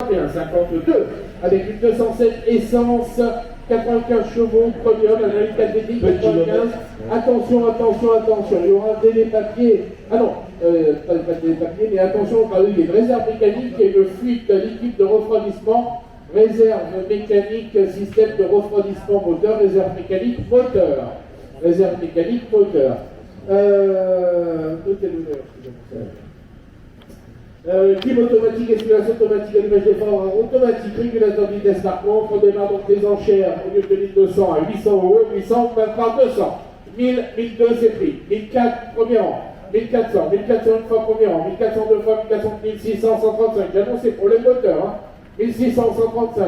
51, 52, avec une 207 essence, 95 chevaux, premium, analyse athlétique, 95. Attention, attention, attention, il y aura un délai papier. Ah non, pas de délai papier, mais attention, on parle d'une réserve mécanique et de fuite liquide de refroidissement. Réserve mécanique, système de refroidissement moteur, réserve mécanique, moteur. Réserve mécanique, moteur. Clim automatique, escalation automatique, allumage des phares automatique, régulateur de vitesse par contre. On démarre donc les enchères au lieu de 1200 à 800 euros, 800 par 200. 1000, 1002 c'est pris. 1004 premier rang. 1400, 1400 une fois premier rang. 1400 deux fois, 1400, 1600, 135. J'annonce c'est pour les moteurs. Hein. 1600, 135.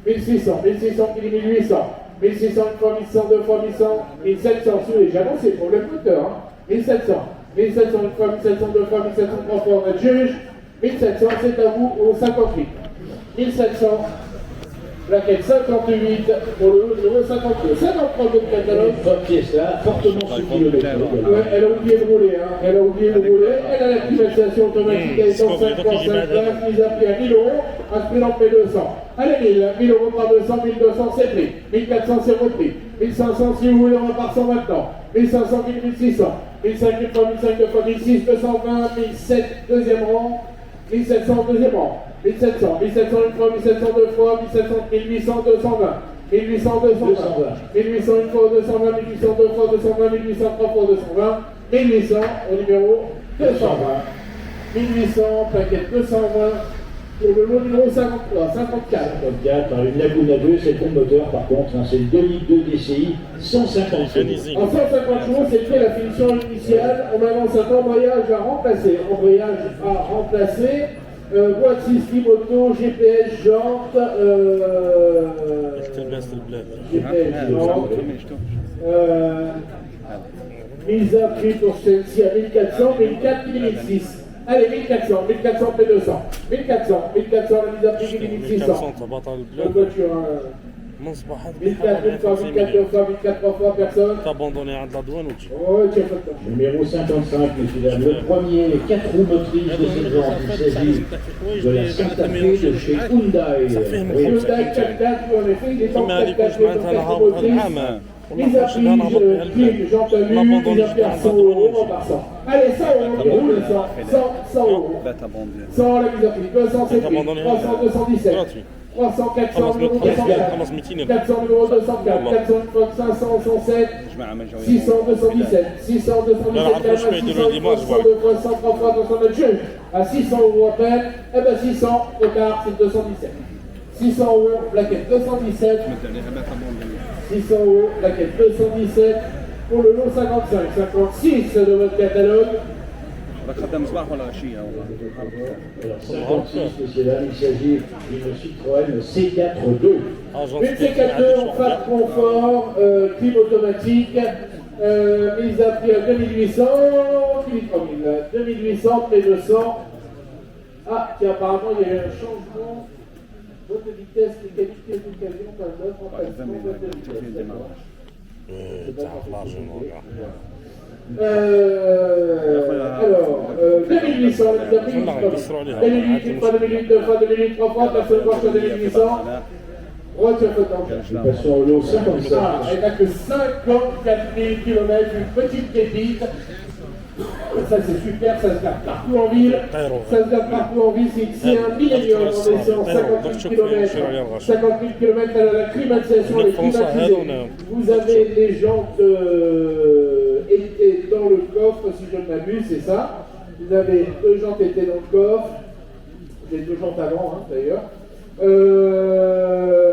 1600, 1600 qui dit 1800. 1600 une fois, 1100 deux fois, 1100, 1700 sur les jalons, c'est pour le moteur. Hein. 1700, 1700 une fois, 1700 deux fois, 1700 trois fois, on a juge. 1700, c'est à vous au 58. 1700, plaquette 58 pour le numéro 52. 53 de catalogue. Une pièce là, fortement sous-kilométrée. Ouais, elle a oublié de rouler, hein. Elle a oublié de rouler. Elle a la climatisation automatique, elle est en 5 pour 5 places, mise à prix à 1000 euros, un prix en paie 200. Allez, 1000 euros par 200, 1200 c'est pris. 1400 c'est repris. 1500 si vous voulez, on repart 100 maintenant. 1500, 1600. 1500 une fois, 1500 deux fois, 1600, 220, 1700 deuxième rang. 1700 deuxième rang, 1700, 1700 une fois, 1700 deux fois, 1700, 1800, 220, 1800, 220, 1800 une fois, 220, 1800 deux fois, 220, 1800 trois fois, 220, 1800 au numéro 220, 1800, plaquette 220, pour le lot numéro 53, 54. 54, dans une Laguna 2, c'est le moteur par contre, hein, c'est le 2 litres 2 DCI, 150 chevaux. En 150 chevaux, c'est fait la finition initiale. On avance un embrayage à remplacer. Embrayage à remplacer. Boîte 6 moto, GPS, jante. GPS, jante. Mise à prix pour celle-ci à 1400, 1004, 1006. Allez, 1400, 1400, P200. 1400, 1400, la mise à prix 1600. La voiture, 1004 une fois, 1004 deux fois, 1004 trois fois, personne. T'as abandonné à la douane ou tu? Ouais, tiens, faut le Numéro 55, le premier 4 roues motrices de cette vente. Il s'agit de la Santa Fe de chez Hyundai. Hyundai 4x4, en effet, il est en 4x4, mise à prix, jante à l'huile, mise à prix à 100 euros, on part 100. Allez, 100 euros, on roule 100 euros. 100 la mise à prix, 200 c'est prix, 300, 217. 300, 400, numéro 204, 400, numéro 204, 400, 500, 107, 600, 217, 600, 217, 600, 200, 200, 3 fois, 200 juge, à 600 euros à peine, et bien 600, au quart, c'est 217. 600 euros, plaquette 217, 600 euros, plaquette 217, pour le lot 55, 56 de votre catalogue. Alors 56, messieurs dames, il s'agit d'une Citroën C4-2. Une C4-2 en phare confort, clim automatique, mise à prix à 2800, 2800, P200. Ah, tiens, apparemment il y a eu un changement. Boîte de vitesse, mécanique, d'occasion, pas d'offre, emplacement, boîte de vitesse. Alors, 2800, les amis, 2008, une fois, 2008, deux fois, 2008, trois fois, personne ne voit que 2800. Voiture flottante. Nous passons au lot 55. Elle n'a que 54 000 km, une petite pépite. Ça c'est super, ça se garde partout en ville. Ça se garde partout en ville, c'est un millénium, on est sur 50 000 km. 50 000 km à la climatisation, elle est climatisée. Vous avez les jantes été dans le coffre, si je ne m'abuse, c'est ça. Vous avez deux jantes été dans le coffre. J'ai deux jantes avant, hein, d'ailleurs.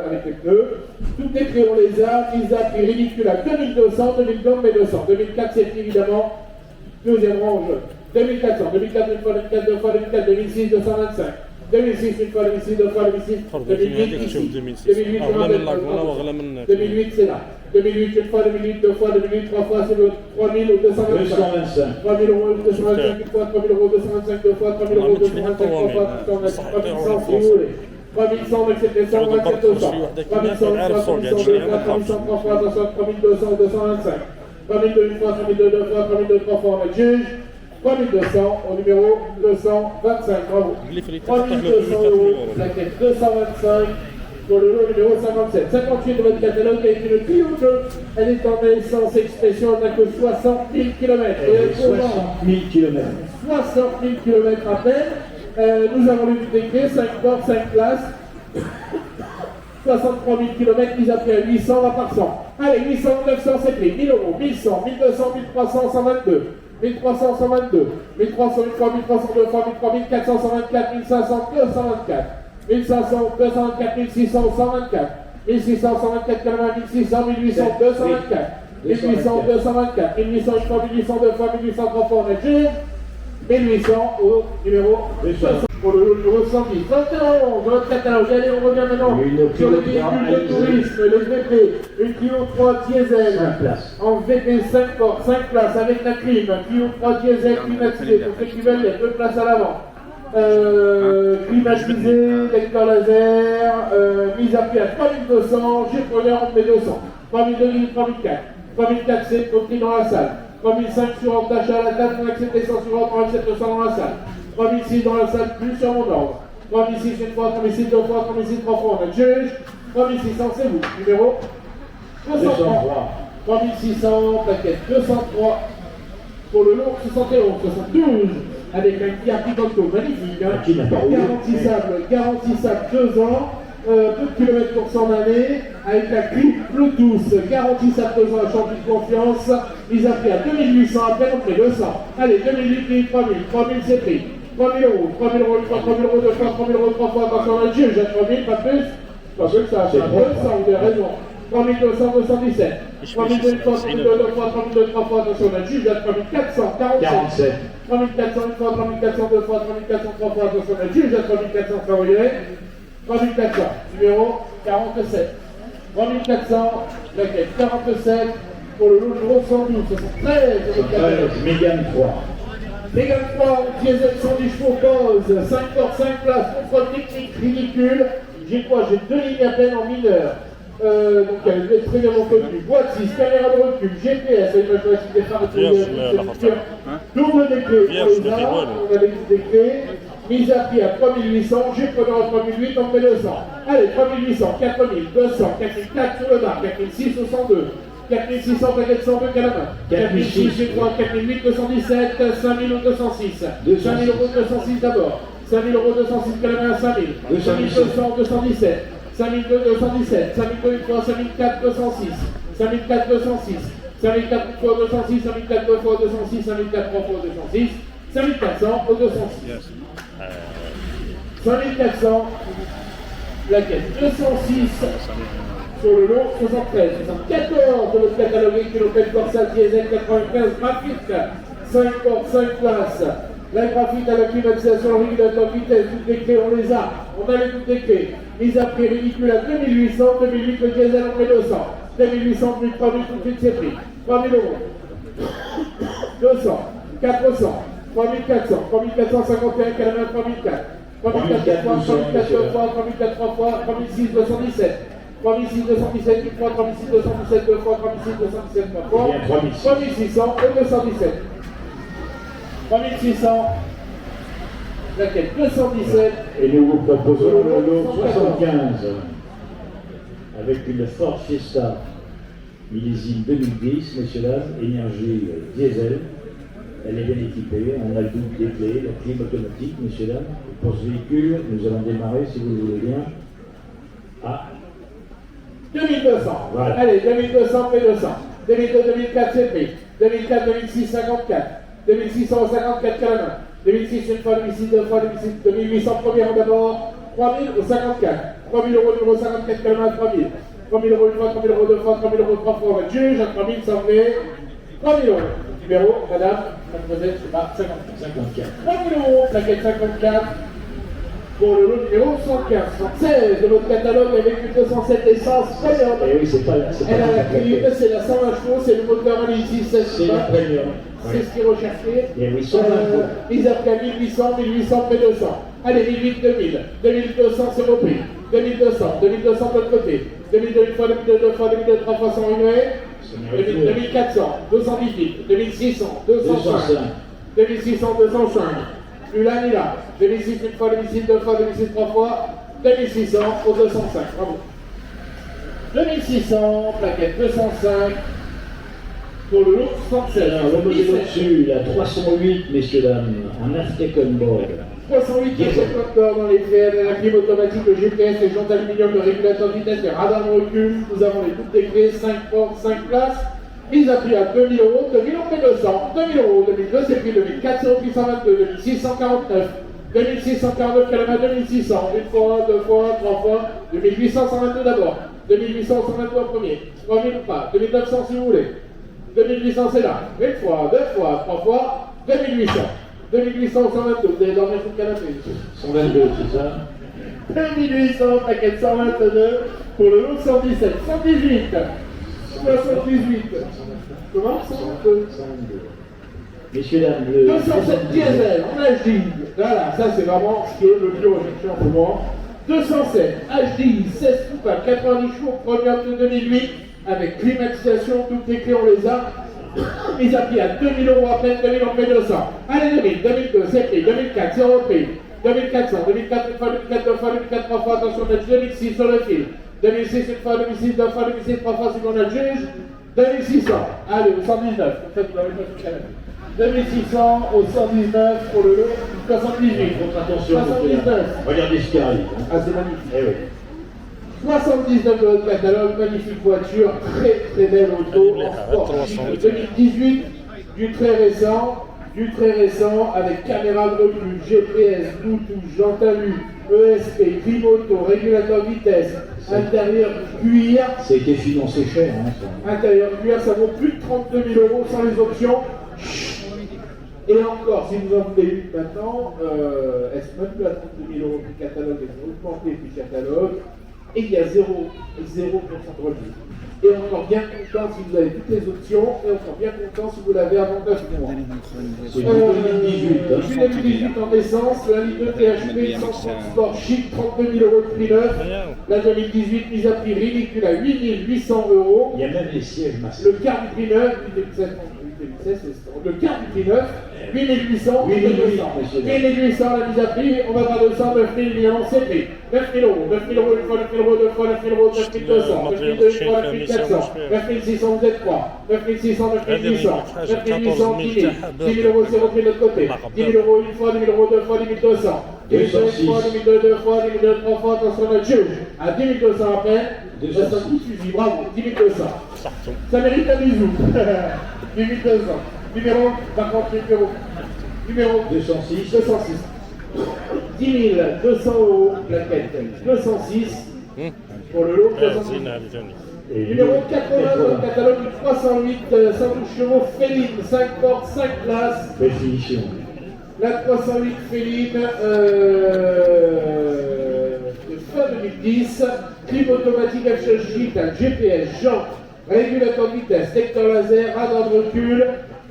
Avec les pneus. Tout est pris, on les a. Ils a pris ridicule à 2200, 2002, mais 200. 2004, c'est évidemment. Deuxième rang en jeu. 2400, 2004 une fois, 2004 deux fois, 2004, 2006, 225. 2006 une fois, 2006 deux fois, 2006, 2008 ici. 2008 c'est là. 2008 une fois, 2008 deux fois, 2008 trois fois, c'est le 3000 ou 225. 3000 euros, 225 une fois, 3000 euros, 225 deux fois, 3000 euros, 225 trois fois, 3100 si vous voulez. 3100, etc. 127 200. 3100 une fois, 3100 deux fois, 3100 trois fois, 3200, 225. 3002 une fois, 3002 deux fois, 3002 trois fois, on va juge. 3200 au numéro 225. Bravo. 3200 euros, plaquette 225 pour le lot numéro 57. 58 de votre catalogue avec une Clio bleue. Elle est en essence expression, elle n'a que 60 000 km. 60 000 km. 60 000 km à peine. Nous avons eu du décret, 5 portes, 5 places. 63 000 km, mis à prix à 800, va par 100. Allez, 800, 900, c'est pris. 1000 euros, 1100, 1200, 1300, 122. 1300, 122. 1300, 1300, 1300, 200, 1400, 124, 1500, 224. 1500, 224, 1600, 124. 1600, 124, 80, 1600, 1800, 224. 1800, 224. 1800, 1800, 2 fois, 1800, 3 fois, on est juste. 1800 au numéro 200. Pour le numéro 110. 21 dans notre catalogue. Allez, on revient maintenant sur le véhicule de tourisme, le VP, une Clio 3 diesel. 5 places. En VP 5 portes, 5 places avec la clim. Clio 3 diesel climatisé. Pour ceux qui veulent, il y a 2 places à l'avant. Climatisé, lecteur laser, mise à prix à 3200. J'ai preneur, on met 200. 3002, 3004. 3004, c'est compris dans la salle. 3005 sur ordre d'achat à la table, on accepte les 100 sur ordre, on accepte le 100 dans la salle. 3006 dans la salle, plus sur mon ordre. 3006 une fois, 3006 deux fois, 3006 trois fois, on a juge. 3600, c'est vous. Numéro 203. 3600, plaquette 203. Pour le lot 71, 72. Avec un Kia Picanto magnifique. Garantissable 2 ans. Peu de kilomètres pour 100 d'année, avec la clim Bluetooth, garantie ça 2 ans, champion de confiance, ils ont pris à 2800, après on fait 200. Allez, 2008, 3000, 3000 c'est pris. 3000 euros, 3000 euros une fois, 3000 euros deux fois, 3000 euros trois fois, attention à le juge, à 3000, pas plus. Pas plus que ça, c'est 200, vous avez raison. 3200, 217. 3200 une fois, 3200 deux fois, 3200 trois fois, attention à le juge, à 3400, 47. 3400 une fois, 3400 deux fois, 3400 trois fois, attention à le juge, à 3400, ça vous verrez. 3400, numéro 47. 3400, laquelle 47 pour le lot numéro 112, 73 de votre catalogue. Mégane 3. Mégane 3, diesel 110 chevaux pause, 5 portes, 5 places, contrôle technique ridicule. J'ai quoi? J'ai 2 lignes à peine en mineur. Donc elle est très bien contenue. Boîte 6, caméra de recul, GPS, avec ma choix des phares et double décret. On a les décrets. Mise à prix à 3800, j'ai preneur à 3008, on fait 200. Allez, 3800, 4000, 200, 4004 sur le bar, 4006 au 102, 4600, paquet 102 qu'à la main, 4006, j'ai 3, 4008, 217, 5000 ou 206, 5000 euros 206 d'abord, 5000 euros 206 qu'à la main à 5000, 5200, 217, 5002, 217, 5002 une fois, 5004, 206, 5004, 206, 5004 une fois, 206, 5004 deux fois, 206, 5004 trois fois, 206, 5400 au 206. 5400, plaquette 206 sur le lot 73, 74 de votre catalogue qui l'opère Corsa diesel 95 graphique, 5 portes, 5 places. La graphite à la climatisation, le régulateur vitesse, toutes les clés, on les a. On a les toutes les clés. Mise à prix ridicule à 2800, 2008 le diesel on met 200. 2800, 3000 tout de suite c'est pris. 3000 euros. 200, 400. 3400, 3451, Calamar 3004, 3004 fois, 3004 deux fois, 3004 trois fois, 3006 217, 3006 217 une fois, 3006 217 deux fois, 3006 217 trois fois, 3600 et 217. 3600, laquelle 217. Et nous vous proposons le lot 75 avec une Ford Fiesta millésime 2010, messieurs dames, énergie diesel. Elle est bien équipée, on a le double des clés, la clim automatique, messieurs dames. Et pour ce véhicule, nous allons démarrer, si vous le voulez bien, à 2200. Voilà. Allez, 2200, fait 200. 2002, 2004, c'est pris. 2004, 2006, 54. 2600, 54 à la main. 2006, une fois, 2006, deux fois, 2006, 2800, première d'abord. 3000 au 54. 3000 euros, numéro 54 à la main, 3000. 3000 euros une fois, 3000 euros deux fois, 3000 euros trois fois, on va juge. À 3000, ça en met 3000 euros. Numéro, madame, mademoiselle, je sais pas, 54. 3000 euros, plaquette 54. Pour le lot numéro 115, 116 de votre catalogue avec une 207 essence premium. Et oui, c'est pas la qualité, c'est la 120 chevaux, c'est le moteur 1.6, c'est la premium. C'est ce qui est recherché. Et oui, 120 chevaux. Ils ont pris 1800, 1800, fait 200. Allez, 1800, 2000. 2200, c'est repris. 2200, 2200 de l'autre côté. 2002 une fois, 2002 deux fois, 2002 trois fois sans regret. 2400, 218, 2600, 205. 2600, 205. Plus là ni là. 2006 une fois, 2006 deux fois, 2006 trois fois. 2600 au 205. Bravo. 2600, plaquette 205. Pour le lot 76. Alors, le modèle au-dessus, la 308, messieurs, dames, en Aztecan board. 308 de corps dans les faits, la clim automatique, le GPS, les jantes aluminium, le régulateur de vitesse, les radars de recul. Nous avons les toutes des clés, 5 portes, 5 places. Mise à prix à 2000 euros, 2000 on fait 200, 2000 euros, 2002 c'est prix 2004, 122, 2649, 2649 km, 2600, une fois, deux fois, trois fois, 2800, 122 d'abord, 2800, 122 en premier, 3000 pas, 2900 si vous voulez, 2800 c'est là, une fois, deux fois, trois fois, 2800, 2800, 122, vous allez dormir sur le canapé. 122, c'est ça? 2800, paquet 122, pour le lot 117, 118. 78. Comment 122. Messieurs, dames, le 207 diesel en HD. Voilà, ça c'est vraiment ce qui est le plus recherché en ce moment. 207 HD 16 coupables 90 chevaux premium de 2008 avec climatisation, toutes les clés on les a. Mise à prix à 2000 euros à peine, 2000 on fait 200. Allez 2000, 2002, c'est prix, 2004, 0 prix, 2400, 2004 une fois, 2004 deux fois, 2004 trois fois, attention, 2006 sur le fil. 2006 une fois, 2006 deux fois, 2006 trois fois, si on a le juge. 2600, allez, au 119, comme ça vous l'avez pas sur le canapé. 2600 au 119 pour le lot, 78. Votre attention, 79. Regardez ce qui arrive. Hein. Ah, c'est magnifique. Eh oui. 79 de notre catalogue, magnifique voiture, très belle auto, en sport. 2018, du très récent, avec caméra de recul, GPS, Bluetooth, jante à vue, ESP, Trimoto, régulateur vitesse, intérieur cuir. Ça a été financé cher, hein, ça. Intérieur cuir, ça vaut plus de 32 000 euros sans les options. Et encore, si vous en voulez une maintenant, est-ce même plus à 32 000 euros du catalogue, et c'est augmenté du catalogue, et il y a 0% de revenu. Et encore bien content si vous avez toutes les options, et encore bien content si vous l'avez avant 9 mois. C'est 2018. Hein. 2018 en essence, la Ligue 2 THP, 100 sport chic, 32 000 euros de prix neuf. La 2018 mise à prix ridicule à 8 800 euros. Il y a même les sièges massifs. Le quart du prix neuf, 2016, le quart du prix neuf, 8800, 1800 la mise à prix, on va pas 200, 9000 évidemment c'est prix. 9000 euros, 9000 euros une fois, 9000 euros deux fois, 9000 euros, 9200, 9002 une fois, 9400, 9600 vous êtes 3, 9600, 9800, 9800, 10 000, 10 000 euros c'est repris de l'autre côté, 10 000 euros une fois, 10 000 euros deux fois, 10 200, 10 000 euros une fois, 10 000 deux fois, 10 000 trois fois, attention notre juge, à 10 200 à peine, ça tout suffit, bravo, 10 200. Ça mérite un bisou. 10 200. Numéro, par contre, numéro 206. 10 200 euros, plaquette 206 pour le lot 206. Numéro 80 dans le catalogue du 308, 112 chevaux, Féline, 5 portes, 5 places. Belle finition. La 308 Féline de fin 2010, clim automatique HHJ, GPS, jante, régulateur de vitesse, lecteur laser, radar de recul,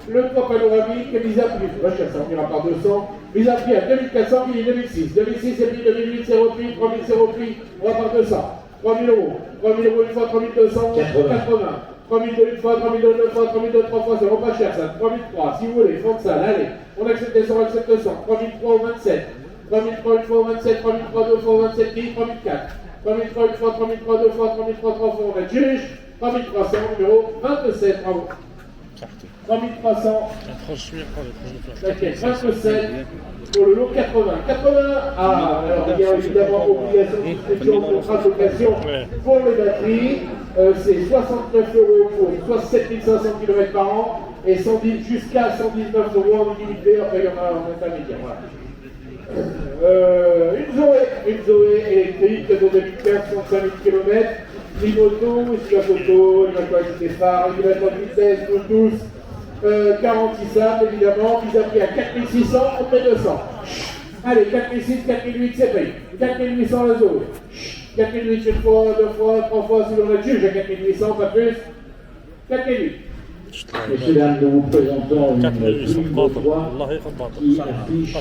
le toit panoramique, mise à prix, ça on ira par 200, mise à prix à 2400, 2006, 2006 et puis 2008 c'est repris, 3000 c'est repris, on va par 200, 3000 euros, 3000 euros une fois, 3200, 80, 3002 une fois, 3002 deux fois, 3002 trois fois, c'est vraiment pas cher ça, 3003 si vous voulez, fonds de salle, allez, on accepte les 100, on accepte 100, 3003 au 27, 3003 une fois au 27, 3003 deux fois au 27 000, 3004, 3003 une fois, 3003 deux fois, 3003 trois fois, on va juge, 3300, numéro 27, bravo. 3300, 27 pour le lot 80. 80, alors il y a évidemment obligation de souscription, contrat de location pour les batteries. C'est 69 euros pour 7500 km par an et 110, jusqu'à 119 euros en illimité. Après, il y en a en intermédiaire. Voilà. Une Zoé électrique de 2015, 65 000 km. Trimoto, ici la photo, il va choisir des phares, il va de vitesse, Bluetooth, 46 sables évidemment, mise à prix à 4600, on fait 200. Allez, 4006, 4008 c'est payé. 4800 la Zoé. 4008 une fois, deux fois, trois fois, si l'on a juge à 4800, pas plus. 4008. Messieurs, dames, nous vous présentons une ligne de droit qui affiche